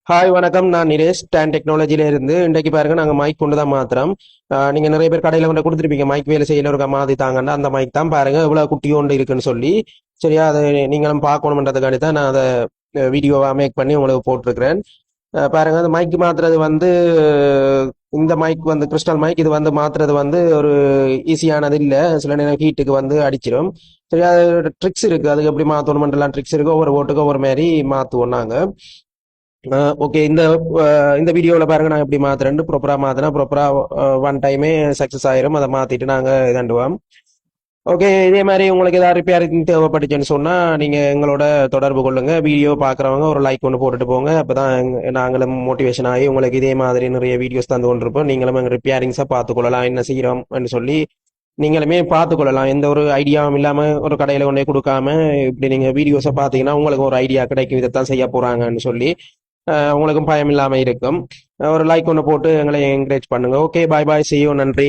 Hi வணக்கம். நான் Niresh tan டெக்னாலஜில இருந்து. இன்றைக்கு பாருங்க நாங்கள் மைக் கொண்டு தான் மாத்திரம். நீங்க நிறைய பேர் கடையில கொண்டு கொடுத்துருப்பீங்க மைக் வேலை செய்யல ஒரு மாதிரி தாங்கன்னா அந்த மைக் தான் பாருங்க இவ்வளவு குட்டி ஒன்று இருக்குன்னு சொல்லி. சரியா, அதை நீங்களும் பார்க்கணுன்றதுக்காண்டி தான் நான் அதை வீடியோவா மேக் பண்ணி உங்களுக்கு போட்டிருக்கிறேன். பாருங்க அந்த மைக் மாத்துறது வந்து இந்த மைக் வந்து கிறிஸ்டல் மைக். இது வந்து மாத்துறது வந்து ஒரு ஈஸியானது இல்லை. சில நேரம் ஹீட்டுக்கு வந்து அடிச்சிடும். சரியா, அது ட்ரிக்ஸ் இருக்கு. அதுக்கு எப்படி மாற்றணுமெல்லாம் ட்ரிக்ஸ் இருக்கு. ஒவ்வொரு ஓட்டுக்கும் ஒவ்வொரு மாதிரி மாற்றுவோம் நாங்கள். ஓகே, இந்த வீடியோவில் பாருங்க நான் எப்படி மாத்துறேன்னு. ப்ராப்பரா மாத்தினா ப்ராப்பரா ஒன் டைமே சக்ஸஸ் ஆயிரும். அதை மாத்திட்டு நாங்கள் இதாண்டுவோம். ஓகே, இதே மாதிரி உங்களுக்கு ஏதாவது ரிப்பேரிங் தேவைப்பட்டுச்சுன்னு சொன்னா நீங்க எங்களோட தொடர்பு கொள்ளுங்க. வீடியோ பார்க்குறவங்க ஒரு லைக் ஒன்று போட்டுட்டு போங்க. அப்பதான் நாங்களும் மோட்டிவேஷன் ஆகி உங்களுக்கு இதே மாதிரி நிறைய வீடியோஸ் தந்து கொண்டிருப்போம். நீங்களும் எங்கள் ரிப்பேரிங்ஸை பார்த்துக்கொள்ளலாம், என்ன செய்கிறோம்னு சொல்லி நீங்களுமே பார்த்துக்கொள்ளலாம். எந்த ஒரு ஐடியாவும் இல்லாம ஒரு கடையில கொண்டே கொடுக்காம இப்படி நீங்க வீடியோஸை பார்த்தீங்கன்னா உங்களுக்கு ஒரு ஐடியா கிடைக்கும், இதைத்தான் செய்ய போறாங்கன்னு சொல்லி. உங்களுக்கும் பயம் இல்லாம இருக்கும். ஒரு லைக் ஒன்று போட்டு எங்களை என்கரேஜ் பண்ணுங்க. Okay, bye bye, see you, நன்றி.